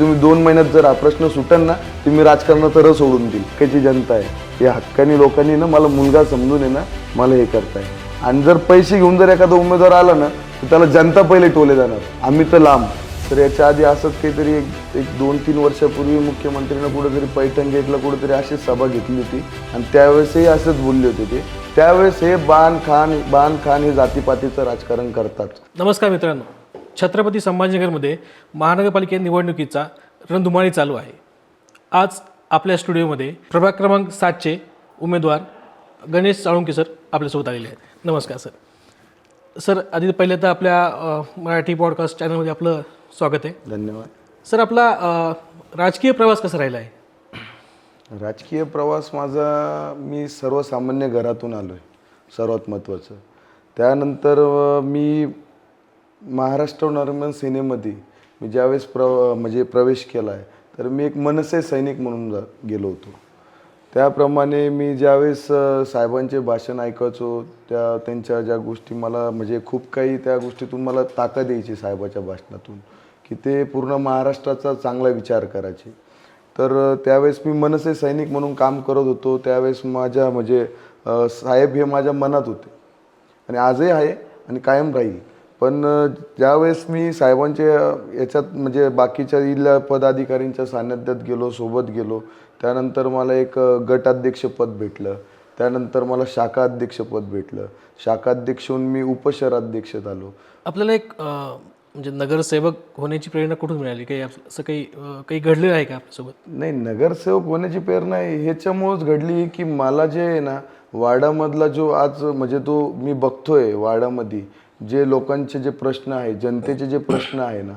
तुम्ही 2 महिन्यात जर हा प्रश्न सुटेल ना, तुम्ही राजकारणाचा रस सोडून देईल. हक्काची जनता आहे, या हक्कानी लोकांनी ना मला मुलगा समजून आहे ना मला हे करताय. आणि जर पैसे घेऊन जर एखादा उमेदवार आला ना तर त्याला जनता पहिले टोले जाणार, आम्ही तर लांब. तर याच्या आधी असंच काहीतरी एक 2-3 वर्षापूर्वी मुख्यमंत्र्यांना कुठेतरी पैठण गेटला कुठेतरी अशीच सभा घेतली होती आणि त्यावेळेसही असंच बोलले होते ते. त्यावेळेस हे बाण खान हे जातीपातीचं राजकारण करतात. नमस्कार मित्रांनो, छत्रपती संभाजीनगरमध्ये महानगरपालिका निवडणुकीचा रणधुमाळी चालू आहे. आज आपल्या स्टुडिओमध्ये प्रभाग क्रमांक 7चे उमेदवार गणेश साळुंके सर आपल्यासोबत आलेले आहेत. नमस्कार सर. सर आधी पहिले तर आपल्या मराठी पॉडकास्ट चॅनलमध्ये आपलं स्वागत आहे. धन्यवाद. सर आपला राजकीय प्रवास कसा राहिला आहे? राजकीय प्रवास माझा, मी सर्वसामान्य घरातून आलो आहे, सर्वात महत्त्वाचं. त्यानंतर मी महाराष्ट्र नवनिर्माण सेनेमध्ये मी ज्यावेळेस म्हणजे प्रवेश केला आहे तर मी एक मनसे सैनिक म्हणून गेलो होतो. त्याप्रमाणे मी ज्यावेळेस साहेबांचे भाषण ऐकायचो त्यांच्या ज्या गोष्टी मला म्हणजे खूप काही त्या गोष्टीतून मला ताकद यायची साहेबाच्या भाषणातून, की ते पूर्ण महाराष्ट्राचा चांगला विचार करायचे. तर त्यावेळेस मी मनसे सैनिक म्हणून काम करत होतो. त्यावेळेस माझ्या म्हणजे साहेब हे माझ्या मनात होते आणि आजही आहे आणि कायम राहील. पण ज्यावेळेस मी साहेबांच्या याच्यात म्हणजे बाकीच्या इथल्या पदाधिकाऱ्यांच्या सान्निध्यात गेलो, सोबत गेलो, त्यानंतर मला एक गटाध्यक्षपद भेटलं. त्यानंतर मला शाखा अध्यक्षपद भेटलं. शाखा अध्यक्षहून मी उपशहराध्यक्ष झालो. आपल्याला एक म्हणजे नगरसेवक होण्याची प्रेरणा कुठून मिळाली? काही असं काही घडलेलं आहे का आपल्यासोबत? नाही, नगरसेवक होण्याची प्रेरणा ह्याच्यामुळंच घडली की मला जे आहे ना वाडामधला जो आज म्हणजे तो मी बघतोय वाडामध्ये जे लोकांचे जे प्रश्न आहे, जनतेचे जे प्रश्न आहे ना,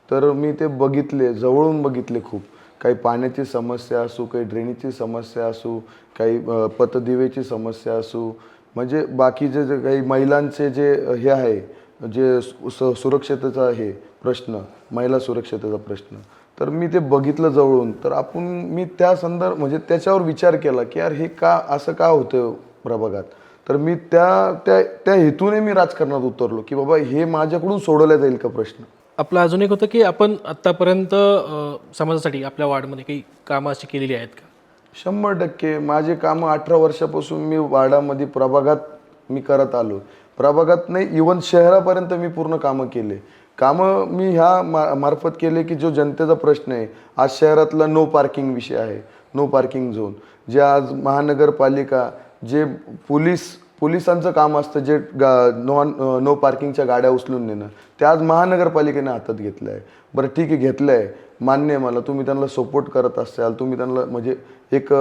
तर मी ते बघितले, जवळून बघितले खूप. काही पाण्याची समस्या असू, काही ड्रेनेजची समस्या असू, काही पतदिवेची समस्या असू, म्हणजे बाकीचे जे काही महिलांचे जे हे आहे, जे सुरक्षतेचा हे प्रश्न, महिला सुरक्षतेचा प्रश्न, तर मी ते बघितलं जवळून. तर मी त्या म्हणजे त्याच्यावर विचार केला की यार हे का असं का होतं प्रभागात. तर मी त्या हेतूने मी राजकारणात उतरलो की बाबा हे माझ्याकडून सोडवला जाईल का प्रश्न. आपलं अजून एक होतं की आपण आत्तापर्यंत समाजासाठी आपल्या वार्डमध्ये काही कामं अशी केलेली आहेत का? 100% माझे कामं 18 वर्षापासून मी वार्डामध्ये प्रभागात मी करत आलो. प्रभागात नाही, इव्हन शहरापर्यंत मी पूर्ण कामं केले. कामं मी ह्या मार्फत केले की जो जनतेचा प्रश्न आहे, आज शहरातला नो पार्किंग विषय आहे, नो पार्किंग झोन, जे आज महानगरपालिका जे पोलिसांचं काम असतं, जे नो पार्किंगच्या गाड्या उचलून नेणं, ते आज महानगरपालिकेने हातात घेतलं आहे. बरं ठीक आहे, घेतलं आहे, मान्य आहे मला, तुम्ही त्यांना सपोर्ट करत असाल, तुम्ही त्यांना म्हणजे एक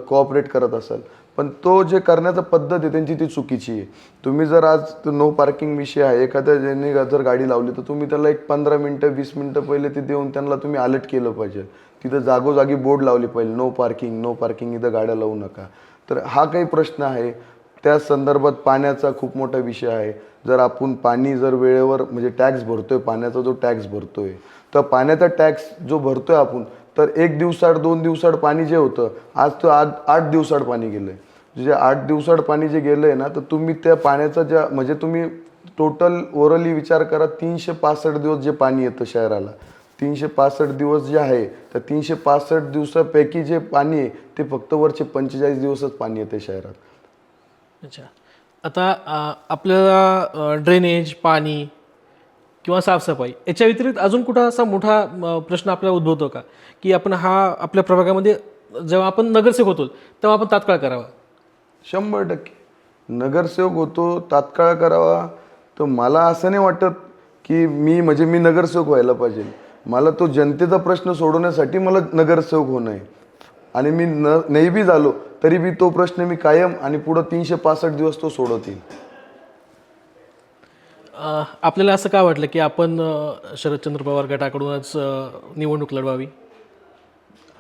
कोऑपरेट करत असाल, पण तो जे करण्याचा पद्धत आहे त्यांची ती चुकीची आहे. तुम्ही जर आज नो पार्किंग विषय आहे, एखाद्या ज्यांनी जर गाडी लावली तर तुम्ही त्याला एक 15 मिनटं 20 मिनटं पहिले ते देऊन त्यांना तुम्ही अलर्ट केलं पाहिजे. तिथं जागोजागी बोर्ड लावली पाहिजे, नो पार्किंग, नो पार्किंग, इथं गाड्या लावू नका. तर हा काही प्रश्न आहे. त्या संदर्भात पाण्याचा खूप मोठा विषय आहे. जर आपण पाणी जर वेळेवर म्हणजे टॅक्स भरतोय, पाण्याचा जो टॅक्स भरतोय, तर पाण्याचा टॅक्स जो भरतोय आपण, तर 1 दिवसाआड 2 दिवसाआड पाणी जे होतं आज तो 8 दिवसाआड पाणी गेलं आहे. जे 8 दिवसाआड पाणी जे गेलं आहे ना, तर तुम्ही त्या पाण्याचा ज्या म्हणजे तुम्ही टोटल ओव्हरऑली विचार करा, 365 दिवस जे पाणी येतं शहराला, 365 दिवस जे आहे, तर 365 दिवसापैकी जे पाणी आहे ते फक्त वरचे 45 दिवसच पाणी येते शहरात. अच्छा, आता आपल्याला ड्रेनेज, पाणी किंवा साफसफाई याच्या व्यतिरिक्त अजून कुठं असा मोठा प्रश्न आपल्याला उद्भवतो का की आपण हा आपल्या प्रभागामध्ये जेव्हा आपण नगरसेवक होतो तेव्हा आपण तात्काळ करावा? 100% नगरसेवक होतो तात्काळ करावा. तर मला असं नाही वाटत की मी नगरसेवक व्हायला पाहिजे. मला तो जनतेचा प्रश्न सोडवण्यासाठी मला नगरसेवक होणं आहे आणि मी नाही बी झालो तरी बी तो प्रश्न मी कायम आणि पुढं 365 दिवस तो सोडवतील. आपल्याला असं का वाटलं की आपण शरदचंद्र पवार गटाकडूनच निवडणूक लढवावी?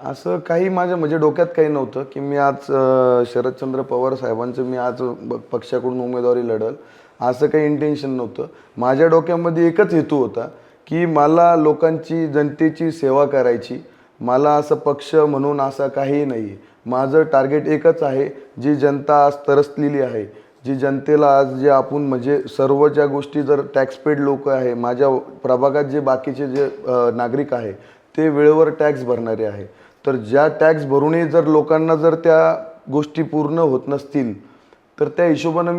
असं काही माझ्या म्हणजे डोक्यात काही नव्हतं की मी आज शरदचंद्र पवार साहेबांचं मी आज पक्षाकडून उमेदवारी लढल, असं काही इंटेन्शन नव्हतं. माझ्या डोक्यामध्ये एकच हेतू होता की मला लोकांची, जनतेची सेवा करायची. मला असं पक्ष म्हणून असं काही नाही. माझं टार्गेट एकच आहे, जी जनता आज त्रसलेली आहे, जी जनतेला आज जे आपण म्हणजे सर्व ज्या गोष्टी जर टॅक्स पेड लोक आहे, माझ्या प्रभागात जे बाकीचे जे नागरिक आहे ते वेळेवर टॅक्स भरणारे आहे. तर ज्या टॅक्स भरूनही जर लोकांना जर त्या गोष्टी पूर्ण होत नसतील तर त्या हिशोबानं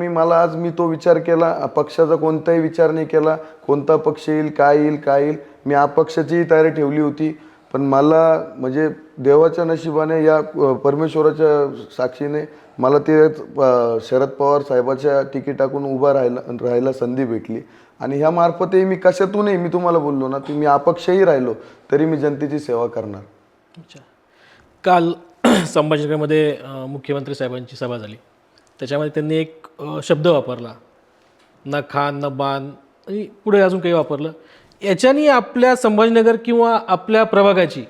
मी तो विचार केला. पक्षाचा कोणताही विचार नाही केला, कोणता पक्ष येईल, काय येईल काय येईल. मी अपक्षाचीही तयारी ठेवली होती. पण मला म्हणजे देवाच्या नशिबाने या परमेश्वराच्या साक्षीने मला ते शरद पवार साहेबाच्या तिकिटातून उभा राहायला संधी भेटली. आणि ह्या मार्फतही मी कशातूनही, मी तुम्हाला बोललो ना, मी अपक्षही राहिलो तरी मी जनतेची सेवा करणार. अच्छा. काल संभाजीनगरमध्ये मुख्यमंत्री साहेबांची सभा झाली. त्याच्यामध्ये त्यांनी एक शब्द वापरला, ना खान ना बाण आणि पुढे अजून काही वापरलं. याच्यानी आपल्या संभाजीनगर किंवा आपल्या प्रभागाची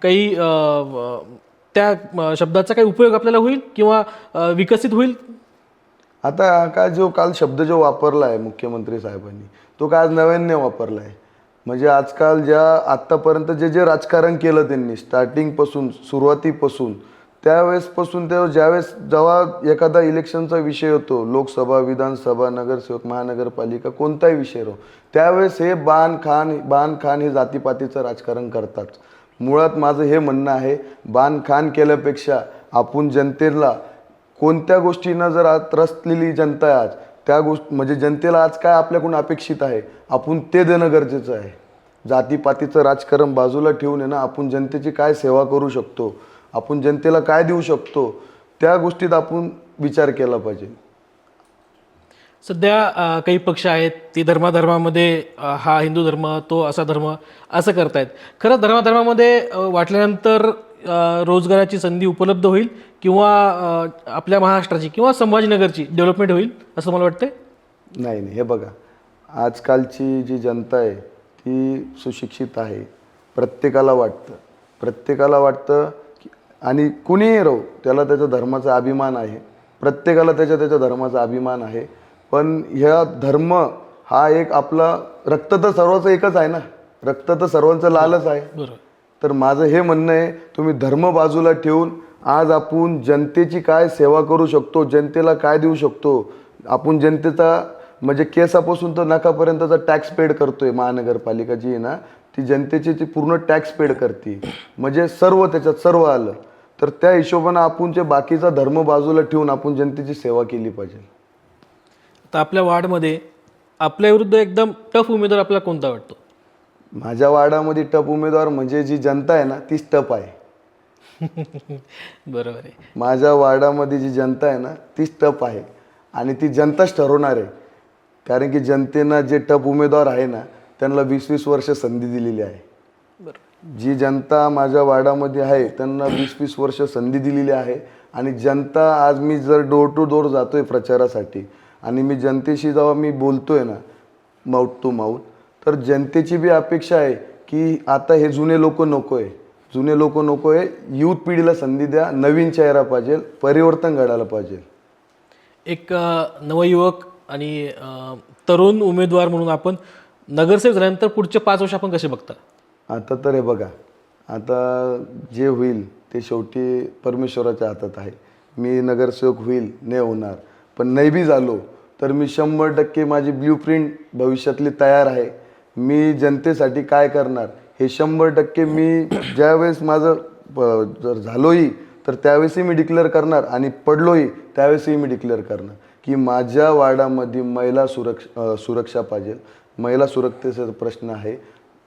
काही त्या शब्दाचा काही उपयोग आपल्याला होईल किंवा विकसित होईल? आता काय काल शब्द जो वापरला आहे मुख्यमंत्री साहेबांनी, तो काय आज नव्याने वापरला आहे. म्हणजे आजकाल आत्तापर्यंत जे राजकारण केलं त्यांनी स्टार्टिंगपासून, सुरुवातीपासून, त्यावेळेसपासून जेव्हा एखादा इलेक्शनचा विषय होतो, लोकसभा, विधानसभा, नगरसेवक, महानगरपालिका, कोणताही विषय हो, त्यावेळेस हे बाण खान हे जातीपातीचं राजकारण करतात. मुळात माझं हे म्हणणं आहे, बाण खान केल्यापेक्षा आपण जनतेला कोणत्या गोष्टींना जर आज त्रस्तलेली जनता आहे, आज त्या म्हणजे जनतेला आज काय आपल्याकडून अपेक्षित आहे, आपण ते देणं गरजेचं आहे. जातीपातीचं राजकारण बाजूला ठेवून ना, आपण जनतेची काय सेवा करू शकतो, आपण जनतेला काय देऊ शकतो, त्या गोष्टीत आपण विचार केला पाहिजे. सध्या काही पक्ष आहेत ते धर्मामध्ये हा हिंदू धर्म, तो असा धर्म असं करतायत. खरं धर्मामध्ये वाटल्यानंतर रोजगाराची संधी उपलब्ध होईल किंवा आपल्या महाराष्ट्राची किंवा संभाजीनगरची डेव्हलपमेंट होईल असं मला वाटतंय? नाही, हे बघा, आजकालची जी जनता आहे ती सुशिक्षित आहे. प्रत्येकाला वाटतं आणि कुणीही राहू, त्याला त्याच्या धर्माचा अभिमान आहे. प्रत्येकाला त्याच्या धर्माचा अभिमान आहे. पण ह्या धर्म हा एक आपला, रक्त तर सर्वांचं एकच आहे ना, रक्त तर सर्वांचं लालच आहे. बरोबर. तर माझं हे म्हणणं आहे, तुम्ही धर्म बाजूला ठेवून आज आपण जनतेची काय सेवा करू शकतो, जनतेला काय देऊ शकतो. आपण जनतेचा म्हणजे केसापासून तर नखापर्यंतचा टॅक्स पेड करतोय. महानगरपालिका जी आहे ना, ती जनतेची ती पूर्ण टॅक्स पेड करते. म्हणजे त्याच्यात सर्व आलं. तर त्या हिशोबानं आपण जे बाकीचा धर्म बाजूला ठेवून आपण जनतेची सेवा केली पाहिजे. तर आपल्या वार्डमध्ये आपल्या विरुद्ध एकदम टफ उमेदवार आपल्याला कोणता वाटतो? माझ्या वार्डामध्ये टफ उमेदवार म्हणजे जी जनता आहे ना, तीच टफ आहे. बरोबर आहे. माझ्या वार्डामध्ये जी जनता आहे ना, तीच टफ आहे आणि ती जनताच ठरवणार आहे. कारण की जनतेनं जे टफ उमेदवार आहे ना, त्यांना 20-20 वर्ष संधी दिलेली आहे. जी जनता माझ्या वार्डामध्ये आहे त्यांना 20-20 वर्ष संधी दिलेली आहे. आणि जनता, आज मी जर डोर टू डोर जातोय प्रचारासाठी आणि मी जनतेशी जेव्हा मी बोलतोय ना, माउथ टू माउथ, तर जनतेची बी अपेक्षा आहे की आता हे जुने लोक नको आहे, यूथ पिढीला संधी द्या, नवीन चेहरा पाहिजे, परिवर्तन घडायला पाहिजे. एक नवयुवक आणि तरुण उमेदवार म्हणून आपण नगरसेवक झाल्यानंतर पुढचे 5 वर्ष आपण कसे बघता? आता तर हे बघा, आता जे होईल ते शेवटी परमेश्वराच्या हातात आहे. मी नगरसेवक होईल, नाही होणार, पण नाही बी झालो तर मी 100% माझी ब्ल्यूप्रिंट भविष्यातली तयार आहे. मी जनतेसाठी काय करणार हे 100% मी ज्यावेळेस माझं जर झालोही तर त्यावेळेसही मी डिक्लेअर करणार आणि पडलोही त्यावेळेसही मी डिक्लेअर करणार की माझ्या वार्डामध्ये महिला सुरक्षा पाहिजे. महिला सुरक्षेचा प्रश्न आहे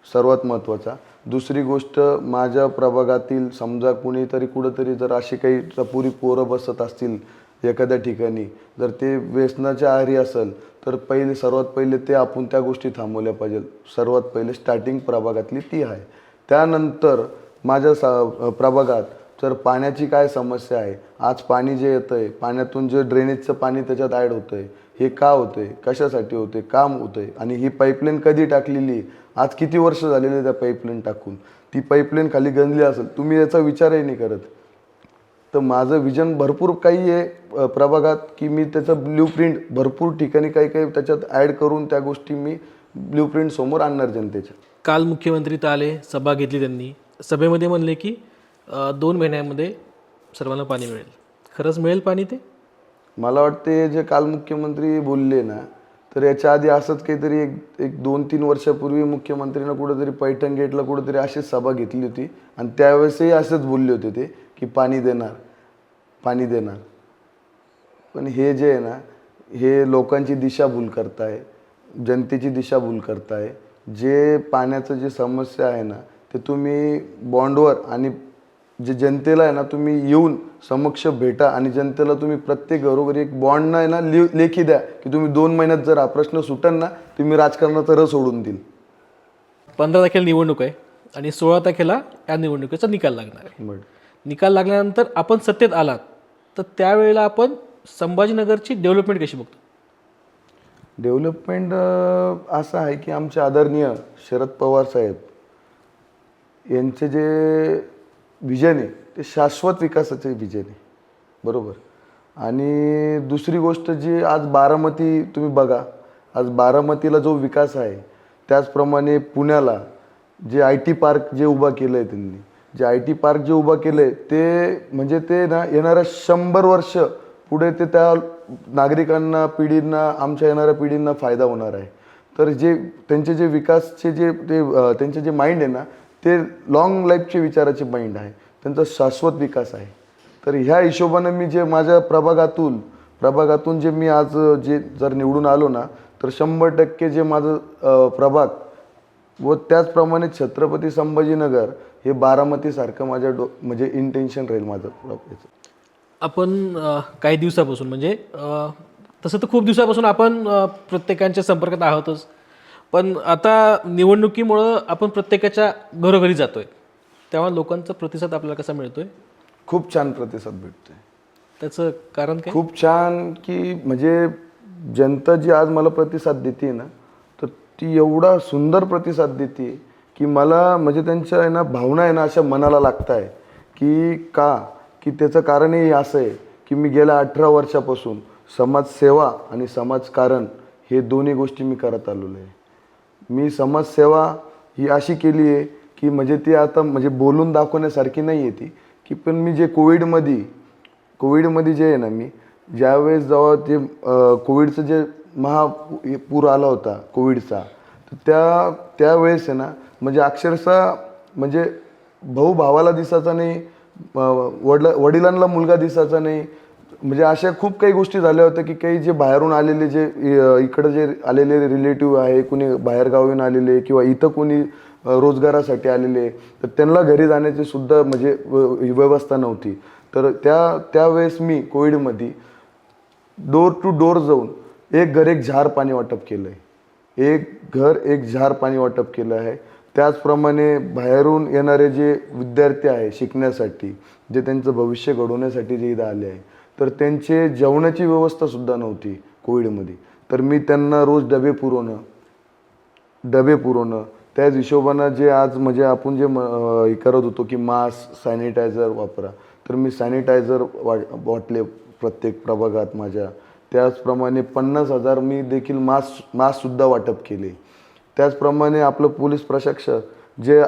सर्वात महत्त्वाचा. दुसरी गोष्ट, माझ्या प्रभागातील समजा कुणीतरी कुठंतरी जर अशी काही चपुरी पोरं बसत असतील एखाद्या ठिकाणी, जर ते व्यसनाच्या आहारी असेल तर सर्वात पहिले ते आपण त्या गोष्टी थांबवल्या पाहिजे. सर्वात पहिले स्टार्टिंग प्रभागातली ती आहे. त्यानंतर माझ्या प्रभागात जर पाण्याची काय समस्या आहे, आज पाणी जे येतं आहे, पाण्यातून जे ड्रेनेजचं पाणी त्याच्यात ॲड होतं आहे, हे का होतं आहे, कशासाठी होतं आहे, काम होतं आहे, आणि ही पाईपलाईन कधी टाकलेली, आज किती वर्ष झालेले त्या पाईपलाईन टाकून, ती पाईपलाईन खाली गंजली असेल, तुम्ही याचा विचारही नाही करत. तर माझं विजन भरपूर काही आहे प्रभागात की मी त्याचं ब्ल्यूप्रिंट भरपूर ठिकाणी काही त्याच्यात ॲड करून त्या गोष्टी मी ब्ल्यूप्रिंट समोर आणणार जनतेच्या. काल मुख्यमंत्री तर आले, सभा घेतली त्यांनी, सभेमध्ये म्हणले की 2 महिन्यामध्ये सर्वांना पाणी मिळेल. खरंच मिळेल पाणी ते? मला वाटते जे काल मुख्यमंत्री बोलले ना, तर याच्या आधी असंच काहीतरी एक 2-3 वर्षापूर्वी मुख्यमंत्र्यांना कुठेतरी पैठण गेटला कुठेतरी अशीच सभा घेतली होती आणि त्यावेळेसही असंच बोलले होते ते की पाणी देणार, पाणी देणार. पण हे जे आहे ना, हे लोकांची दिशाभूल करताय, जनतेची दिशाभूल करताय. जे पाण्याचं जे समस्या आहे ना, ते तुम्ही बॉन्डवर आणि जे जनतेला आहे ना, तुम्ही येऊन समक्ष भेटा आणि जनतेला तुम्ही प्रत्येक घरोघरी एक बॉन्ड आहे ना लेखी द्या की तुम्ही 2 महिन्यात जर हा प्रश्न सुटन ना, तुम्ही राजकारणाचा रस सोडून देईल. 15 तारखेला निवडणूक आहे आणि 16 तारखेला या निवडणुकीचा निकाल लागणार आहे. बरं. निकाल लागल्यानंतर आपण सत्तेत आलात तर त्यावेळेला आपण संभाजीनगरची डेव्हलपमेंट कशी बघतो? डेव्हलपमेंट असं आहे की आमचे आदरणीय शरद पवार साहेब यांचे जे विजन आहे ते शाश्वत विकासाचे विजन आहे, बरोबर. आणि दुसरी गोष्ट जी आज बारामती तुम्ही बघा, आज बारामतीला जो विकास आहे त्याचप्रमाणे पुण्याला जे IT पार्क जे उभा केलं आहे त्यांनी, जे IT पार्क जे उभा केलं आहे ते म्हणजे ते ना येणाऱ्या 100 वर्ष पुढे ते त्या नागरिकांना, पिढींना, आमच्या येणाऱ्या पिढींना फायदा होणार आहे. तर जे त्यांचे जे विकासचे जे त्यांचे जे माइंड आहे ना, ते लॉंग लाईफचे विचाराचे माइंड आहे, त्यांचा शाश्वत विकास आहे. तर ह्या हिशोबानं मी जे माझ्या प्रभागातून जे मी आज जे जर निवडून आलो ना, तर 100% जे माझं प्रभाग व त्याचप्रमाणे छत्रपती संभाजीनगर हे बारामतीसारखं माझ्या म्हणजे इंटेन्शन राहील माझं. आपण काही दिवसापासून म्हणजे तसं तर खूप दिवसापासून आपण प्रत्येकाच्या संपर्कात आहोतच, पण आता निवडणुकीमुळं आपण प्रत्येकाच्या घरोघरी जातोय, तेव्हा लोकांचा प्रतिसाद आपल्याला कसा मिळतोय? खूप छान प्रतिसाद भेटतोय. त्याचं कारण काय? खूप छान की म्हणजे जनता जी आज मला प्रतिसाद देते ना, तर ती एवढा सुंदर प्रतिसाद देते की मला म्हणजे त्यांच्या आहे ना भावना आहे ना अशा मनाला लागत आहे की त्याचं कारणही असं आहे की मी गेल्या 18 वर्षापासून समाजसेवा आणि समाजकारण हे दोन्ही गोष्टी मी करत आलेलो आहे. मी समाजसेवा ही अशी केली आहे की म्हणजे ती आता म्हणजे बोलून दाखवण्यासारखी नाही आहे ती, की पण मी जे कोविडमध्ये जे आहे ना, मी ज्यावेळेस जेव्हा ते कोविडचं जे महापूर आला होता कोविडचा, तर त्यावेळेस आहे ना म्हणजे अक्षरशः म्हणजे भाऊ भावाला दिसायचा नाही, वडिलांना मुलगा दिसायचा नाही. म्हणजे अशा खूप काही गोष्टी झाल्या होत्या की काही जे बाहेरून आलेले जे इकडं जे आलेले रिलेटिव्ह आहे, कुणी बाहेरगावाहून आलेले किंवा इथं कोणी रोजगारासाठी आलेले, तर त्यांना घरी जाण्याची सुद्धा म्हणजे व्यवस्था नव्हती. तर त्यावेळेस मी कोविडमध्ये डोर टू डोर जाऊन एक घर एक झार पाणी वाटप केलं आहे, एक घर एक झार पाणी वाटप केलं आहे. त्याचप्रमाणे बाहेरून येणारे जे विद्यार्थी आहे शिकण्यासाठी, जे त्यांचं भविष्य घडवण्यासाठी जे इथं आले आहे, तर त्यांचे जेवणाची व्यवस्थासुद्धा नव्हती कोविडमध्ये. तर मी त्यांना रोज डबे पुरवणं त्याच हिशोबानं जे आज म्हणजे आपण जे हे करत होतो की मास्क, सॅनिटायझर वापरा, तर मी सॅनिटायझर वाटले प्रत्येक प्रभागात माझ्या. त्याचप्रमाणे 50,000 मी देखील मास्कसुद्धा वाटप केले. त्याचप्रमाणे आपलं पोलीस प्रशासक जे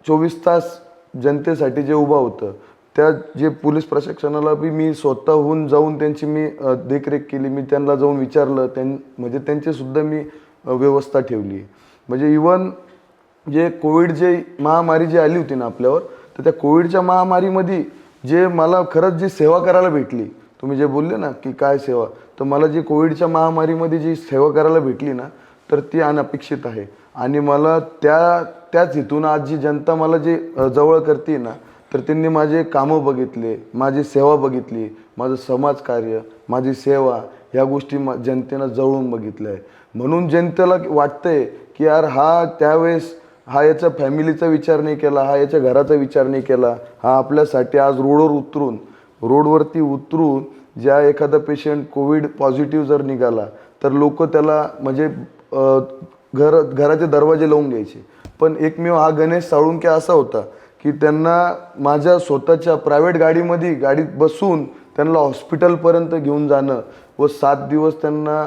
24 तास जनतेसाठी जे उभा होतं, त्या जे पोलीस प्रशासनाला बी मी स्वतःहून जाऊन त्यांची मी देखरेख केली. मी त्यांना जाऊन विचारलं, म्हणजे त्यांचीसुद्धा मी व्यवस्था ठेवली. म्हणजे इवन जे कोविड जे महामारी जी आली होती ना आपल्यावर, तर त्या कोविडच्या महामारीमध्ये जे मला खरंच जी सेवा करायला भेटली, तुम्ही जे बोलले ना की काय सेवा, तर मला जी कोविडच्या महामारीमध्ये जी सेवा करायला भेटली ना, तर ती अनपेक्षित आहे. आणि मला त्याच हेतून आज जी जनता मला जे जवळ करते ना, तर त्यांनी माझे कामं बघितले, माझी सेवा बघितली, माझं समाजकार्य, माझी सेवा ह्या गोष्टी जनतेनं जवळून बघितल्या आहे. म्हणून जनतेला वाटतंय की यार त्यावेळेस याच्या फॅमिलीचा विचार नाही केला, याच्या घराचा विचार नाही केला, आपल्यासाठी आज रोडवरती उतरून ज्या एखादा पेशंट कोविड पॉझिटिव्ह जर निघाला तर लोक त्याला म्हणजे घराचे दरवाजे लावून घ्यायचे. पण एकमेव गणेश साळुंके असा होता की त्यांना माझ्या स्वतःच्या प्रायव्हेट गाडीत बसून त्यांना हॉस्पिटलपर्यंत घेऊन जाणं व 7 दिवस त्यांना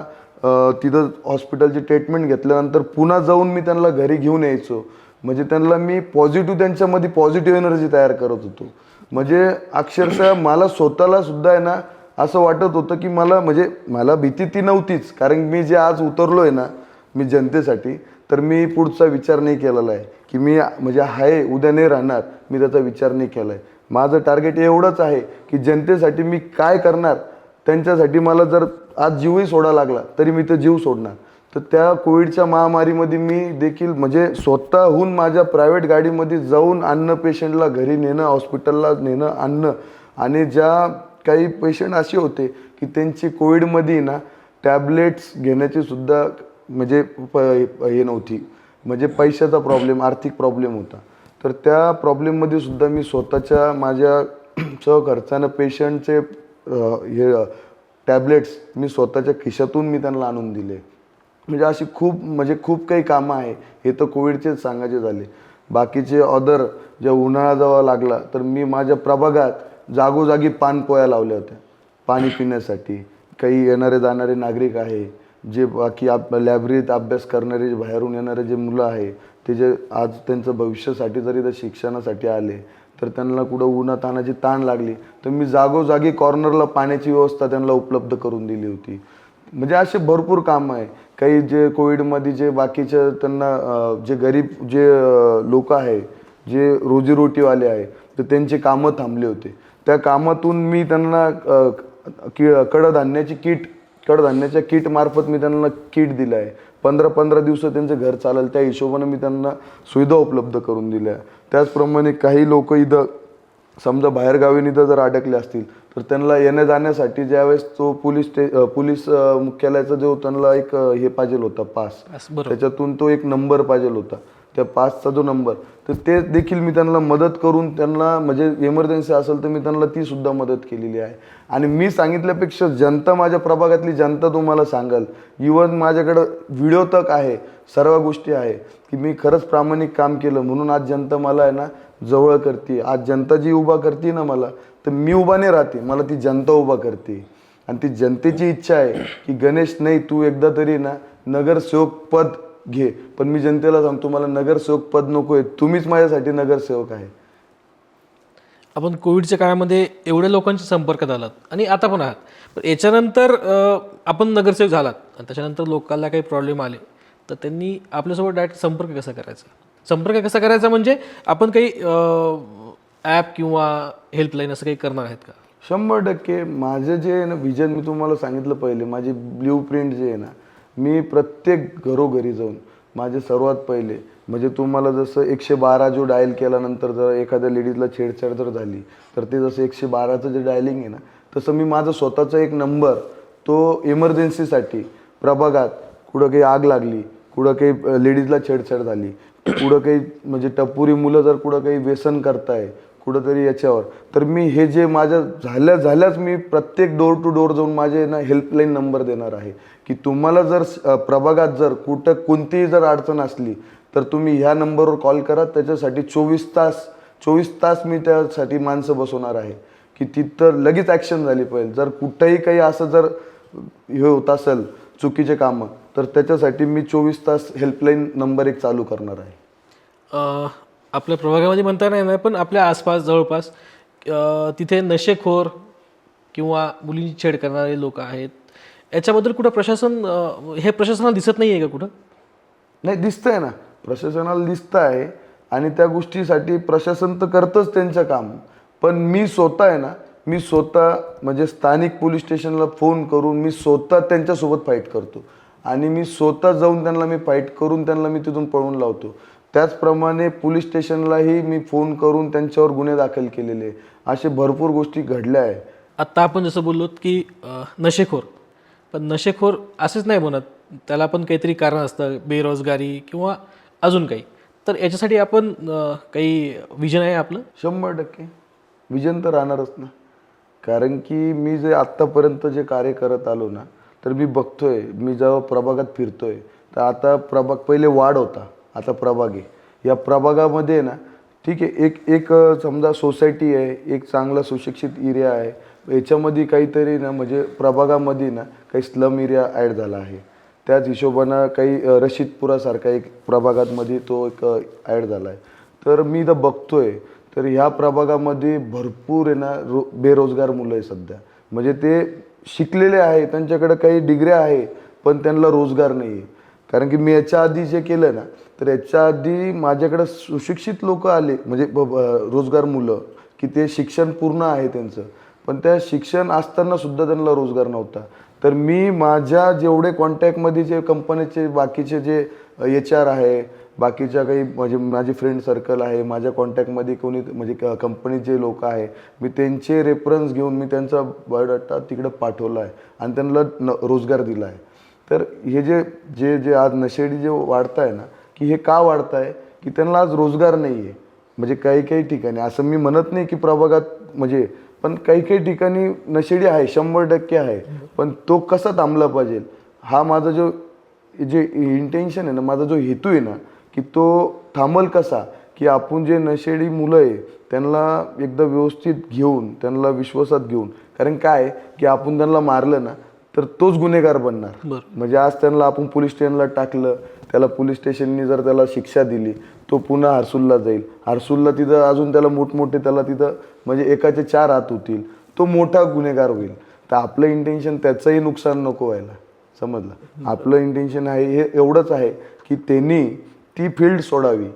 तिथं हॉस्पिटलची ट्रीटमेंट घेतल्यानंतर पुन्हा जाऊन मी त्यांना घरी घेऊन यायचो. म्हणजे त्यांना मी त्यांच्यामध्ये पॉझिटिव्ह एनर्जी तयार करत होतो. म्हणजे अक्षरशः मला स्वतःला सुद्धा आहे ना असं वाटत होतं की मला भीती ती नव्हतीच, कारण मी जे आज उतरलो आहे ना मी जनतेसाठी, तर मी पुढचा विचार नाही केलेला आहे की मी आहे उद्या नाही राहणार, मी त्याचा विचार नाही केला आहे. माझं टार्गेट एवढंच आहे की जनतेसाठी मी काय करणार, त्यांच्यासाठी मला जर आज जीवही सोडा लागला तरी मी तो जीव सोडणार. तर त्या कोविडच्या महामारीमध्ये मी देखील स्वतःहून माझ्या प्रायव्हेट गाडीमध्ये जाऊन आणणं, पेशंटला घरी नेणं, हॉस्पिटलला नेणं आणणं. आणि ज्या काही पेशंट असे होते की त्यांची कोविडमध्ये ना टॅबलेट्स घेण्याची सुद्धा हे नव्हती, पैशाचा प्रॉब्लेम, आर्थिक प्रॉब्लेम होता. तर त्या प्रॉब्लेममध्ये सुद्धा मी स्वतःच्या माझ्या खर्चानं पेशंटचे हे टॅबलेट्स मी स्वतःच्या खिशातून मी त्यांना आणून दिले. अशी खूप काही कामं आहे. हे तर कोविडचेच सांगायचे झाले. बाकीचे अदर ज्या उन्हाळा जेव्हा लागला तर मी माझ्या प्रभागात जागोजागी पानपोया लावल्या होत्या पाणी पिण्यासाठी. काही येणारे जाणारे नागरिक आहे, जे बाकी लायब्ररीत अभ्यास करणारे, बाहेरून येणारे जे मुलं आहे, ते जे आज त्यांचं भविष्यासाठी जरी ते शिक्षणासाठी आले तर त्यांना कुठं उन्हातानाची ताण लागली तर मी जागोजागी कॉर्नरला पाण्याची व्यवस्था त्यांना उपलब्ध करून दिली होती. असे भरपूर कामं आहे. काही जे कोविडमध्ये जे बाकीचे त्यांना जे गरीब जे लोक आहे, जे रोजीरोटीवाले आहे, तर त्यांचे कामं थांबले होते. त्या कामातून मी त्यांना कडधान्याच्या किट मार्फत मी त्यांना किट दिलं आहे. 15-15 दिवस त्यांचं घर चालेल त्या हिशोबानं मी त्यांना सुविधा उपलब्ध करून दिल्या. त्याचप्रमाणे काही लोक इथं समजा बाहेरगावीन इथं जर अडकले असतील तर त्यांना येण्या जाण्यासाठी ज्यावेळेस तो पोलीस मुख्यालयाचा जो त्यांना एक हे पाहिजे होता पास, त्याच्यातून तो एक नंबर पाहिजे होता, त्या पासचा जो नंबर, तर ते देखील मी त्यांना मदत करून त्यांना इमर्जन्सी असेल तर मी त्यांना ती सुद्धा मदत केलेली आहे. आणि मी सांगितल्यापेक्षा जनता, माझ्या प्रभागातली जनता तुम्हाला सांगाल, इवन माझ्याकडं व्हिडिओ तक आहे, सर्व गोष्टी आहे की मी खरंच प्रामाणिक काम केलं म्हणून आज जनता मला आहे ना जवळ करते. आज जनता जी उभा करते ना मला, तर मी उभा नाही राहते, मला ती जनता उभा करते. आणि ती जनतेची इच्छा आहे की गणेश नाही, तू एकदा तरी ना नगरसेवक पद घे. पण मी जनतेला सांगतो मला नगरसेवक पद नको आहे, तुम्हीच माझ्यासाठी नगरसेवक आहे. आपण कोविडच्या काळामध्ये एवढ्या लोकांच्या संपर्कात आलात आणि आता पण आहात, पण याच्यानंतर आपण नगरसेवक झालात आणि त्याच्यानंतर लोकांना काही प्रॉब्लेम आले तर त्यांनी आपल्यासोबत डायरेक्ट संपर्क कसा करायचा म्हणजे आपण काही ॲप किंवा हेल्पलाईन असं काही करणार आहेत का? 100% माझं जे आहे ना विजन, मी तुम्हाला सांगितलं पहिले, माझी ब्ल्यू प्रिंट जे आहे ना, मी प्रत्येक घरोघरी जाऊन माझे सर्वात पहिले तुम्हाला जसं 112 जो डायल केल्यानंतर जर एखाद्या लेडीजला छेडछाड जर झाली तर ते जसं 112चं जे डायलिंग आहे ना, तसं मी माझं स्वतःचा एक नंबर, तो इमर्जन्सीसाठी प्रभागात कुठं काही आग लागली, कुठं काही लेडीजला छेडछाड झाली, कुठं काही टपुरी मुलं जर कुठं काही व्यसन करताय कुठंतरी याच्यावर, तर मी हे जे माझ्या झाल्याच मी प्रत्येक डोर टू डोर जाऊन माझे ना हेल्पलाईन नंबर देणार आहे की तुम्हाला जर प्रभागात जर कोणतीही जर अडचण असली तर तुम्ही ह्या नंबरवर कॉल करा. त्याच्यासाठी 24 तास मी त्यासाठी माणसं बसवणार आहे की तिथं लगेच ॲक्शन झाली पाहिजे. जर कुठंही काही असं जर हे होत असेल चुकीचे कामं, तर त्याच्यासाठी मी 24 तास हेल्पलाईन नंबर एक चालू करणार आहे. आपल्या प्रभागामध्ये म्हणता नाही, पण आपल्या आसपास जवळपास तिथे नशेखोर किंवा मुलींची छेड करणारे लोक आहेत, याच्याबद्दल कुठं प्रशासनाला दिसत नाही आहे का? कुठं नाही, दिसतंय ना, प्रशासनाला दिसतं आहे आणि त्या गोष्टीसाठी प्रशासन तर करतंच त्यांचं काम. पण मी स्वतः आहे ना, स्थानिक पोलीस स्टेशनला फोन करून मी स्वतः त्यांच्यासोबत फाईट करतो आणि मी स्वतः जाऊन त्यांना फाईट करून त्यांना मी तिथून पळवून लावतो. त्याचप्रमाणे पोलीस स्टेशनलाही मी फोन करून त्यांच्यावर गुन्हे दाखल केलेले, असे भरपूर गोष्टी घडल्या आहे. आत्ता आपण जसं बोललो की नशेखोर, पण नशेखोर असेच नाही म्हणत, त्याला पण काहीतरी कारण असतं, बेरोजगारी किंवा अजून काही. तर याच्यासाठी आपण काही विजन आहे आपलं? 100% विजन तर राहणारच ना, कारण की मी जे आत्तापर्यंत जे कार्य करत आलो ना, तर मी बघतोय, मी जेव्हा प्रभागात फिरतोय तर आता पहिले वार्ड होता, आता प्रभाग आहे. या प्रभागामध्ये ना ठीक आहे, एक समजा सोसायटी आहे, एक चांगला सुशिक्षित एरिया आहे, याच्यामध्ये काहीतरी ना प्रभागामध्ये ना काही स्लम एरिया ॲड झाला आहे. त्याच हिशोबानं काही रशीदपुरासारखा एक प्रभागामध्ये तो एक ॲड झाला आहे. तर मी इथं बघतोय तर ह्या प्रभागामध्ये भरपूर आहे ना बेरोजगार मुलं आहे सध्या. म्हणजे ते शिकलेले आहे, त्यांच्याकडे काही डिग्र्या आहे, पण त्यांना रोजगार नाही आहे. कारण की मी याच्या आधी जे केलं ना, तर याच्या आधी माझ्याकडे सुशिक्षित लोक आले, म्हणजे रोजगार मुलं, की ते शिक्षण पूर्ण आहे त्यांचं, पण त्या शिक्षण असताना सुद्धा त्यांना रोजगार नव्हता. तर मी माझ्या जेवढे कॉन्टॅक्टमध्ये जे कंपनीचे बाकीचे जे HR आहे, बाकीच्या काही म्हणजे माझे फ्रेंड सर्कल आहे, माझ्या कॉन्टॅक्टमध्ये कोणी म्हणजे कंपनीचे लोक आहे, मी त्यांचे रेफरन्स घेऊन मी त्यांचा बायोडाटा तिकडं पाठवला आहे आणि त्यांना रोजगार दिला आहे. तर हे जे जे जे आज नशेडी जे वाढत आहे ना, की हे का वाढत आहे, की त्यांना आज रोजगार नाही आहे. म्हणजे काही काही ठिकाणी असं मी म्हणत नाही की प्रभागात म्हणजे, पण काही काही ठिकाणी नशेडी आहे, 100% आहे, पण तो कसा थांबला पाहिजे, हा माझा जे इंटेन्शन आहे ना, माझा जो हेतू आहे ना, की तो थांबल कसा, की आपण जे नशेडी मुलं आहे त्यांना एकदा व्यवस्थित घेऊन, त्यांना विश्वासात घेऊन, कारण काय की आपण त्यांना मारलं ना तर तोच गुन्हेगार बनणार. म्हणजे आज त्यांना आपण पोलीस स्टेशनला टाकलं, त्याला पोलीस स्टेशननी जर त्याला शिक्षा दिली, तो पुन्हा हर्सूलला जाईल, हर्सूलला तिथं अजून त्याला मोठमोठे त्याला तिथं म्हणजे एकाचे 4 हात होतील, तो मोठा गुन्हेगार होईल. तर आपलं इंटेन्शन त्याचंही नुकसान नको व्हायला, समजलं. आपलं इंटेन्शन आहे हे एवढंच आहे की त्यांनी ती फील्ड सोडावी,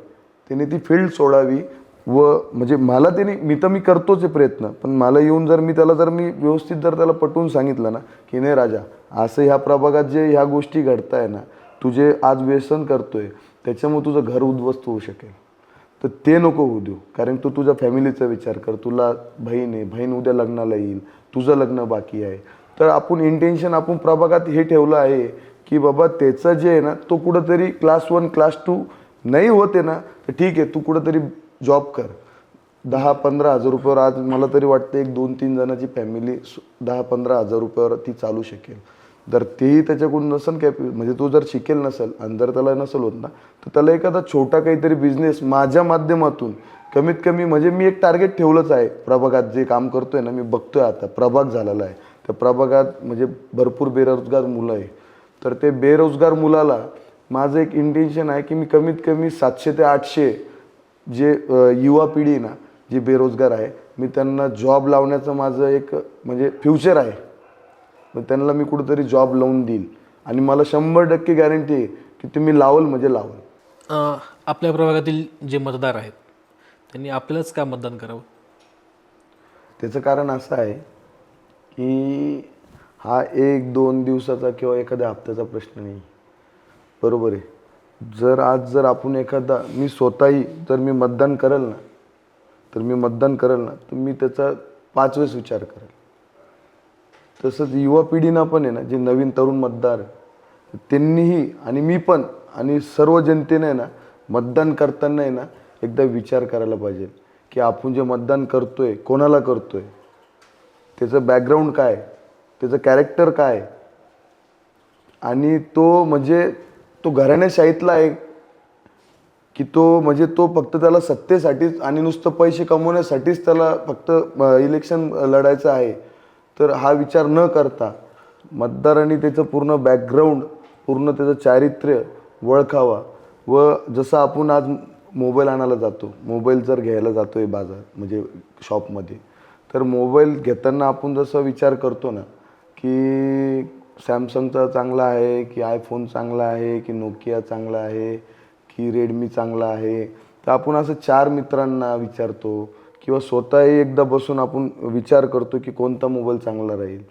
त्यांनी ती फील्ड सोडावी. व म्हणजे मला त्यांनी मी करतोच आहे प्रयत्न, पण मला येऊन जर मी व्यवस्थित जर त्याला पटवून सांगितलं ना की नाही राजा, असं ह्या प्रभागात जे ह्या गोष्टी घडताय ना, तुझे आज व्यसन करतोय त्याच्यामुळे तुझं घर उद्ध्वस्त होऊ शकेल, तर ते नको होऊ देऊ. कारण तू तुझ्या फॅमिलीचा विचार कर, तुला बहीण आहे, बहीण उद्या लग्नाला येईल, तुझं लग्न बाकी आहे. तर आपण इंटेन्शन आपण प्रभागात हे ठेवलं आहे की बाबा त्याचं जे आहे ना, तो कुठंतरी क्लास 1 क्लास 2 नाही होते ना, तर ठीक आहे, तू कुठंतरी जॉब कर. 10-15 हजार रुपयावर आज मला तरी वाटतं एक 2-3 जणांची फॅमिली 10-15 हजार रुपयावर ती चालू शकेल. जर तेही त्याच्याकडून नसेल म्हणजे तो जर शिकेल नसेल आणि जर त्याला नसेल होत ना, तर त्याला एखादा छोटा काहीतरी बिझनेस माझ्या माध्यमातून कमीत कमी, म्हणजे मी एक टार्गेट ठेवलंच आहे. प्रभागात जे काम करतोय ना, मी बघतोय आता प्रभाग झालेला आहे, त्या प्रभागात म्हणजे भरपूर बेरोजगार मुलं आहे. तर ते बेरोजगार मुलाला माझं एक इंटेन्शन आहे की मी कमीत कमी 700 ते 800 जे युवा पिढी ना, जी बेरोजगार आहे, मी त्यांना जॉब लावण्याचं माझं एक म्हणजे फ्युचर आहे. मग त्यांना मी कुठेतरी जॉब लावून देईल आणि मला 100% गॅरंटी आहे की तुम्ही लावल म्हणजे लावल. आपल्या प्रभागातील जे मतदार आहेत त्यांनी आपल्यालाच का मतदान करावं? त्याचं कारण असं आहे की हा 1-2 दिवसाचा किंवा एखाद्या हप्त्याचा प्रश्न नाही, बरोबर आहे. जर आपण मी स्वतःही जर मी मतदान करेल ना, तर मी त्याचा 5 वेळेस विचार करेल. तसंच युवा पिढीनं पण आहे ना, जे नवीन तरुण मतदार त्यांनीही आणि मी पण आणि सर्व जनतेने ना मतदान करताना आहे ना एकदा विचार करायला पाहिजे की आपण जे मतदान करतोय कोणाला करतोय, त्याचं बॅकग्राऊंड काय, त्याचं कॅरेक्टर काय, आणि तो म्हणजे तो घराण्याशाहीतला आहे की तो फक्त त्याला सत्तेसाठीच आणि नुसतं पैसे कमवण्यासाठीच त्याला फक्त इलेक्शन लढायचं आहे. तर हा विचार न करता मतदारांनी त्याचं पूर्ण बॅकग्राऊंड, पूर्ण त्याचं चारित्र्य ओळखावा. व जसं आपण आज मोबाईल आणायला जातो, मोबाईल जर घ्यायला जातोय बाजार म्हणजे शॉपमध्ये, तर मोबाईल घेताना आपण जसं विचार करतो ना की सॅमसंगचा चांगला आहे की आयफोन चांगला आहे की नोकिया चांगला आहे की रेडमी चांगला आहे, तर आपण असं 4 मित्रांना विचारतो किंवा स्वतःही एकदा बसून आपण विचार करतो की कोणता मोबाईल चांगला राहील.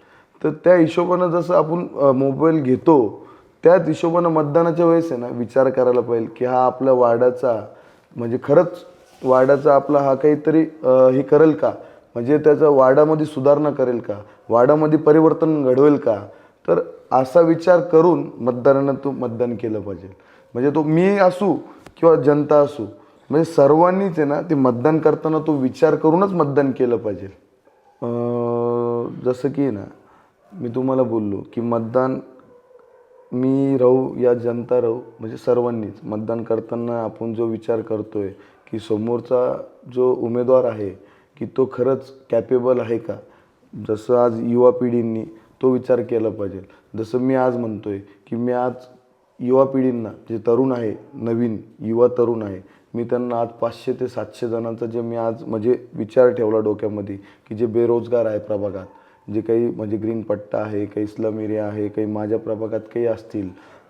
तर त्या हिशोबानं जसं आपण मोबाईल घेतो, त्याच हिशोबानं मतदानाच्या वेळेस आहे ना विचार करायला पाहिजे की हा आपल्या वार्डाचा म्हणजे खरंच वार्डाचा आपला हा काहीतरी हे करेल का, म्हणजे त्याचा वार्डामध्ये सुधारणा करेल का, वार्डामध्ये परिवर्तन घडवेल का. तर असा विचार करून मतदारांना तो मतदान केलं पाहिजे. म्हणजे तो मी असू किंवा जनता असू, म्हणजे सर्वांनीच आहे ना ते मतदान करताना तो विचार करूनच मतदान केलं पाहिजे. जसं की ना मी तुम्हाला बोललो की मतदान मी राहू या जनता राहू, म्हणजे सर्वांनीच मतदान करताना आपण जो विचार करतोय की समोरचा जो उमेदवार आहे की तो खरंच कॅपेबल आहे का. जसं आज युवा पिढींनी तो विचार केला पाहिजे. जसं मी आज म्हणतोय की मी आज युवा पिढींना, जे तरुण आहे, नवीन युवा तरुण आहे, मी त्यांना आज 500 ते 700 जणांचा जे मी आज म्हणजे विचार ठेवला डोक्यामध्ये की जे बेरोजगार आहे प्रभागात, जे काही म्हणजे ग्रीन पट्टा आहे, काही स्लम एरिया आहे, काही माझ्या प्रभागात काही असतील,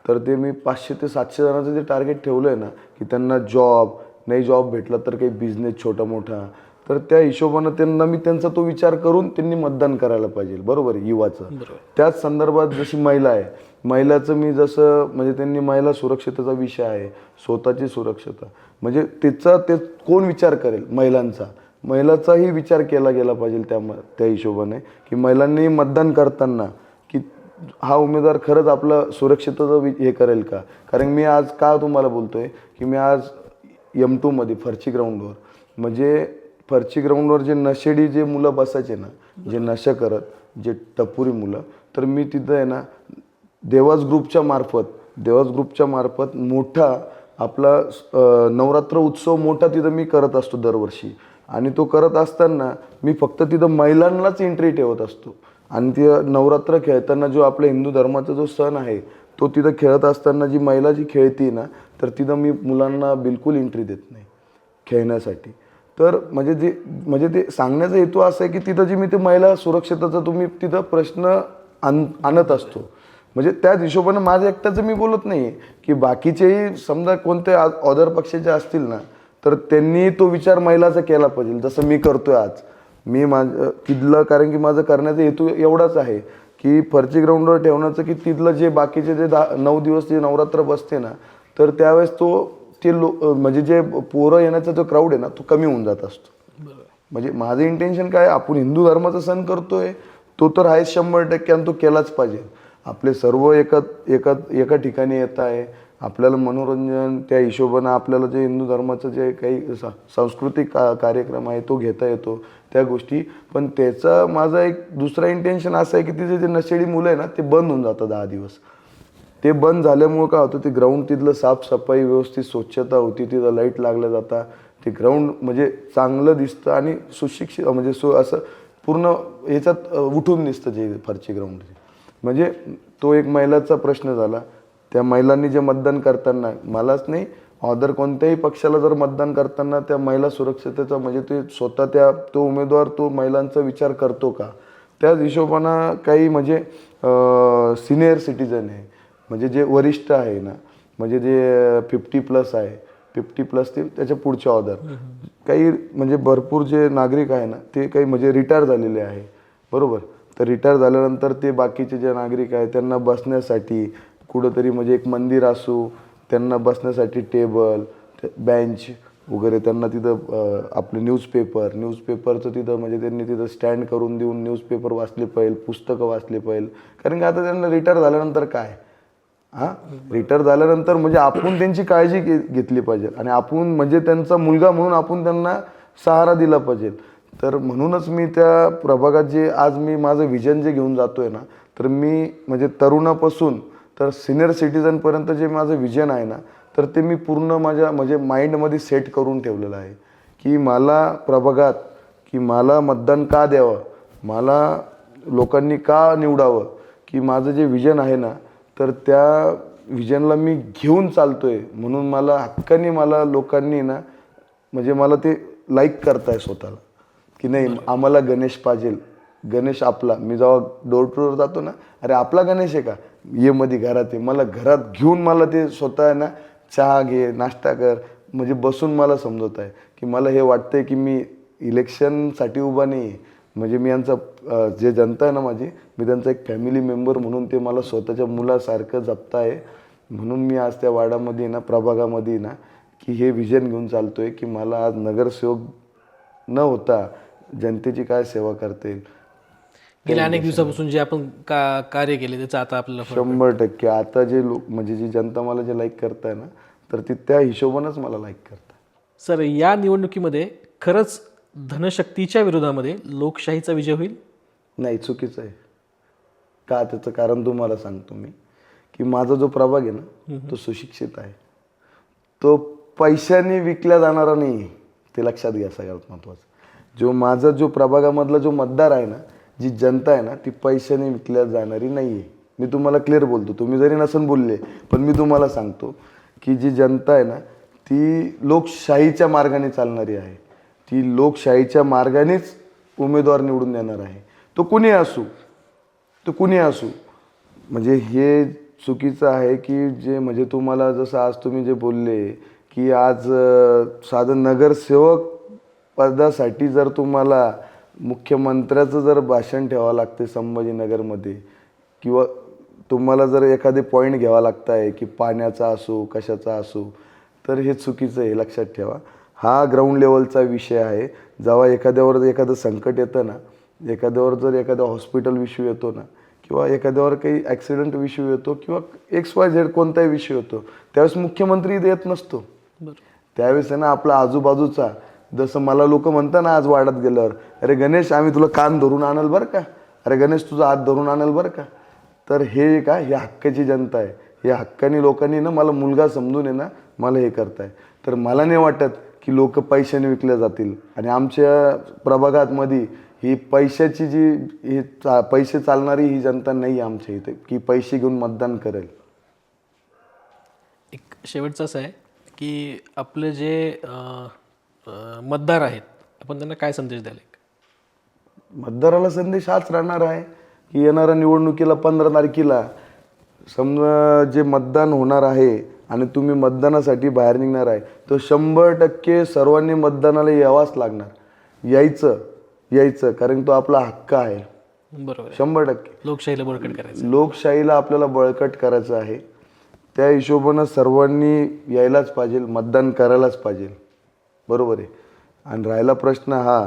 तर ते मी 500 ते 700 जणांचं जे टार्गेट ठेवलं आहे ना, की त्यांना जॉब नाही, जॉब भेटला तर काही बिझनेस छोटा मोठा, तर त्या हिशोबानं त्यांना मी त्यांचा तो विचार करून त्यांनी मतदान करायला पाहिजे. बरोबर आहे, युवाचं. त्याच संदर्भात जशी महिला आहे, महिलाचं मी जसं म्हणजे त्यांनी महिला सुरक्षिततेचा विषय आहे, स्वतःची सुरक्षता, म्हणजे ते कोण विचार करेल महिलांचा, महिलाचाही विचार केला गेला पाहिजे त्या हिशोबाने, की महिलांनी मतदान करताना की हा उमेदवार खरंच आपलं सुरक्षिततेचं हे करेल का. कारण मी आज का तुम्हाला बोलतोय की मी आज M2 मध्ये फर्ची ग्राउंडवर, म्हणजे फर्ची ग्राउंडवर जे नशेडी जे मुलं बसायचे ना, जे नशा करत, जे टपुरी मुलं, तर मी तिथं आहे ना देवास ग्रुपच्या मार्फत मोठा आपला नवरात्र उत्सव मोठा तिथं मी करत असतो दरवर्षी. आणि तो करत असताना मी फक्त तिथं महिलांनाच एंट्री ठेवत असतो. आणि ते नवरात्र खेळताना जो आपल्या हिंदू धर्माचा जो सण आहे, तो तिथं खेळत असताना जी महिला जी खेळते ना, तर तिथं मी मुलांना बिलकुल एंट्री देत नाही खेळण्यासाठी. तर म्हणजे ते सांगण्याचा हेतू असा आहे की तिथं जी मी ते महिला सुरक्षिततेचा तुम्ही तिथं प्रश्न आणत असतो. म्हणजे त्याच हिशोबानं माझ्या एकट्याचं मी बोलत नाही की बाकीचेही समजा कोणते अदर पक्षाचे असतील ना, तर त्यांनी तो विचार महिलाचा केला पाहिजे, जसं मी करतोय आज. मी तिथलं, कारण की माझं करण्याचा हेतू एवढाच आहे की फर्ची ग्राउंडवर ठेवण्याचं, की तिथलं जे बाकीचे जे 9 दिवस जे नवरात्र बसते ना, तर त्यावेळेस म्हणजे जे पोरं येण्याचा जो क्राऊड आहे ना, तो कमी होऊन जात असतो. म्हणजे माझं इंटेन्शन काय, आपण हिंदू धर्माचा सण करतोय, तो तर आहे 100% आणि तो केलाच पाहिजे. आपले सर्व एका ठिकाणी येत आहे, आपल्याला मनोरंजन त्या हिशोबानं आपल्याला जे हिंदू धर्माचं जे काही सांस्कृतिक कार्यक्रम आहे तो घेता येतो त्या गोष्टी. पण त्याचा माझा एक दुसरा इंटेन्शन असं आहे की तिथे जे नशेडी मुलं आहे ना, ते बंद होऊन जातं 10 दिवस. ते बंद झाल्यामुळं काय होतं, ते ग्राउंड तिथलं साफसफाई व्यवस्थित स्वच्छता होती, तिथं लाईट लागल्या जाता, ते ग्राउंड म्हणजे चांगलं दिसतं आणि सुशिक्षित म्हणजे असं पूर्ण याच्यात उठून दिसतं जे फर्ची ग्राउंड. म्हणजे तो एक महिलाचा प्रश्न झाला. त्या महिलांनी जे मतदान करताना, मलाच नाही अदर कोणत्याही पक्षाला जर मतदान करताना त्या महिला सुरक्षिततेचा म्हणजे ते स्वतः तो उमेदवार तो महिलांचा विचार करतो का, त्याच हिशोबानं काही म्हणजे सिनियर सिटीजन आहे, म्हणजे जे वरिष्ठ आहे ना, म्हणजे जे 50+ आहे, 50+ ते त्याच्या पुढच्या अदर काही म्हणजे भरपूर जे नागरिक आहे ना, ते काही म्हणजे रिटायर झालेले आहे. बरोबर. तर रिटायर झाल्यानंतर ते बाकीचे जे नागरिक आहे त्यांना बसण्यासाठी कुठंतरी म्हणजे एक मंदिर असू, त्यांना बसण्यासाठी टेबल बेंच वगैरे, त्यांना तिथं आपले न्यूजपेपरचं तिथं म्हणजे त्यांनी तिथं स्टँड करून देऊन न्यूजपेपर वाचले पाहिजे, पुस्तकं वाचले पाहिजे. कारण की आता त्यांना रिटायर झाल्यानंतर काय, रिटायर झाल्यानंतर म्हणजे आपण त्यांची काळजी घेतली पाहिजे आणि आपण म्हणजे त्यांचा मुलगा म्हणून आपण त्यांना सहारा दिला पाहिजे. तर म्हणूनच मी त्या प्रभागात जे आज मी माझं विजन जे घेऊन जातोय ना, तर मी म्हणजे तरुणापासून तर सिनियर सिटीजनपर्यंत जे माझं विजन आहे ना, तर ते मी पूर्ण माझ्या म्हणजे माइंडमध्ये सेट करून ठेवलेलं आहे की मला प्रभागात की मला मतदान का द्यावं, मला लोकांनी का निवडावं, की माझं जे विजन आहे ना, तर त्या विजनला मी घेऊन चालतोय. म्हणून मला हक्काने मला लोकांनी ना म्हणजे मला ते लाईक करताय स्वतःला की नाही आम्हाला गणेश पाहिजे, गणेश आपला. मी जेव्हा डोर टू डोर जातो ना, अरे आपला गणेश आहे का, ये मध्ये घरात आहे, मला घरात घेऊन मला ते स्वतः आहे ना चहा घे, नाश्ता कर, म्हणजे बसून मला समजत आहे की मला हे वाटतंय की मी इलेक्शनसाठी उभा नाही आहे. म्हणजे मी यांचा जे जनता आहे ना माझी, मी त्यांचा एक फॅमिली मेंबर म्हणून ते मला स्वतःच्या मुलासारखं जपताय. म्हणून मी आज त्या वार्डामध्ये ना, प्रभागामध्ये ना, की हे विजन घेऊन चालतोय की मला आज नगरसेवक न होता जनतेची काय सेवा करता येईल. गेल्या अनेक दिवसापासून जे आपण कार्य केले त्याचं आता आपल्याला 100% आता जे लोक म्हणजे जी जनता मला जे लाईक करताय ना, तर ती त्या हिशोबानंच मला लाईक करतात. सर, या निवडणुकीमध्ये खरंच धनशक्तीच्या विरोधामध्ये लोकशाहीचा विजय होईल? नाही, चुकीचं आहे. का, त्याचं कारण तुम्हाला सांगतो मी, की माझा जो प्रभाग आहे ना, तो सुशिक्षित आहे, तो पैशाने विकला जाणारा नाही, ते लक्षात घ्या. सगळ्यात महत्त्वाचं, जो प्रभागामधला जो मतदार आहे ना, जी जनता आहे ना, ती पैशाने विकल्या जाणारी नाही आहे. मी तुम्हाला क्लिअर बोलतो, तुम्ही जरी नसन बोलले पण मी तुम्हाला सांगतो की जी जनता आहे ना, ती लोकशाहीच्या मार्गाने चालणारी आहे. ती लोकशाहीच्या मार्गानेच उमेदवार निवडून देणार आहे. तो कुणी असू, तो कुणी असू. म्हणजे हे चुकीचं आहे की जे म्हणजे तुम्हाला जसं आज तुम्ही जे बोलले की आज साधं नगरसेवक पदासाठी जर तुम्हाला मुख्यमंत्र्याचं जर भाषण ठेवावं लागते संभाजीनगरमध्ये, किंवा तुम्हाला जर एखादे पॉईंट घ्यावा लागत आहे की पाण्याचा असो कशाचा असो, तर हे चुकीचं आहे, लक्षात ठेवा. हा ग्राउंड लेवलचा विषय आहे. जेव्हा एखाद्यावर एखादं संकट येतं ना, एखाद्यावर जर एखादा हॉस्पिटल इश्यू येतो ना, किंवा एखाद्यावर काही ॲक्सिडेंट इश्यू येतो किंवा XYZ कोणताही विषय येतो, त्यावेळेस मुख्यमंत्री देत नसतो. त्यावेळेस आहे ना आपला आजूबाजूचा, जसं मला लोक म्हणतात ना आज वाढत गेल्यावर, अरे गणेश आम्ही तुला कान धरून आणल बरं का, अरे गणेश तुझा हात धरून आणल बरं का. तर हे काय, हे हक्काची जनता आहे. या हक्कानी लोकांनी ना मला मुलगा समजून आहे ना मला हे करताय. तर मला नाही वाटत की लोक पैशाने विकले जातील. आणि आमच्या प्रभागातमध्ये ही पैशाची जी ही पैसे चालणारी ही जनता नाही आमच्या इथे की पैसे घेऊन मतदान करेल. एक शेवटचं असं आहे की आपले जे मतदार आहेत आपण त्यांना काय संदेश द्याल? मतदाराला संदेश हाच राहणार आहे की येणाऱ्या निवडणुकीला 15 तारखेला समजा जे मतदान होणार आहे आणि तुम्ही मतदानासाठी बाहेर निघणार आहे, तर 100% सर्वांनी मतदानाला यावाच लागणार. यायचं कारण तो आपला हक्क आहे. बरोबर. 100% लोकशाहीला बळकट करायचं. लोकशाहीला आपल्याला बळकट करायचं आहे. त्या हिशोबानं सर्वांनी यायलाच पाहिजे, मतदान करायलाच पाहिजे. बरोबर आहे. आणि राहिला प्रश्न हा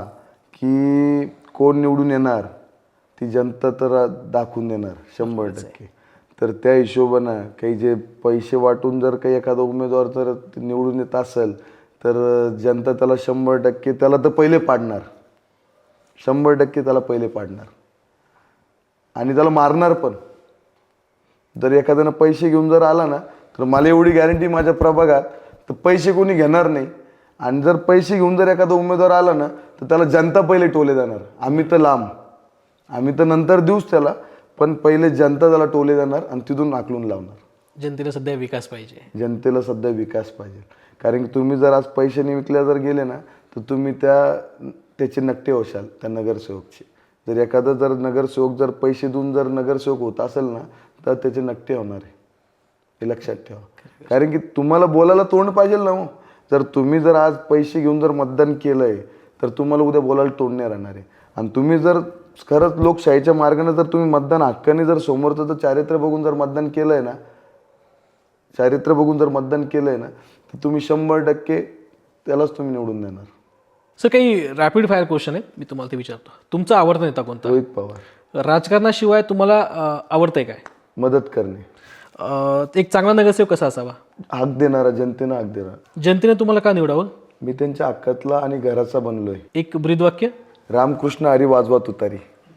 की कोण निवडून येणार, ती जनता तर दाखवून देणार 100%. तर त्या हिशोबानं काही जे पैसे वाटून जर काही एखादा उमेदवार जर निवडून येत असेल तर जनता त्याला 100% त्याला तर पहिले पाडणार, 100% त्याला पहिले पाडणार आणि त्याला मारणार पण. जर एखाद्यानं पैसे घेऊन जर आला ना, तर मला एवढी गॅरंटी माझ्या प्रभागात तर पैसे कोणी घेणार नाही. आणि जर पैसे घेऊन जर एखादा उमेदवार आला ना, तर त्याला जनता पहिले टोले देणार. आम्ही तर लांब, आम्ही तर नंतर देऊच त्याला, पण पहिले जनता त्याला टोले देणार आणि तिथून आकलून लावणार. जनतेला सध्या विकास पाहिजे. जनतेला सध्या विकास पाहिजे. कारण की तुम्ही जर आज पैशाने विकल्या जर गेले ना, तर तुम्ही त्याचे नकटे होशाल त्या नगरसेवकचे. जर एखादा जर नगरसेवक जर पैसे देऊन जर नगरसेवक होत असेल ना, तर त्याचे नकटे होणार आहे. हे लक्षात ठेवा. कारण की तुम्हाला बोलायला तोंड पाहिजे ना. मग जर तुम्ही जर आज पैसे घेऊन जर मतदान केलंय, तर तुम्हाला उद्या बोलायला तोंड नाही राहणार आहे. आणि तुम्ही जर खरंच लोकशाहीच्या मार्गाने जर तुम्ही मतदान हक्काने जर समोरचं जर चारित्र्य बघून जर मतदान केलंय ना, चारित्र्य बघून जर मतदान केलंय ना, तर तुम्ही 100% त्यालाच तुम्ही निवडून देणार. सर काही रॅपिड फायर क्वेश्चन आहे, मी तुम्हाला ते विचारतो. तुमचा आवडता नेता कोणता? रोहित पवार. राजकारणाशिवाय तुम्हाला आवडतंय काय? मदत करणे. एक चांगला नगरसेवक कसा असावा? हक देणारा, जनतेनं हक देणारा. जनतेने तुम्हाला का निवडावं? मी त्यांच्या हक्कातला आणि घराचा बनलोय. एक ब्रीदवाक्य. रामकृष्ण हरी वाजवा तुतारी.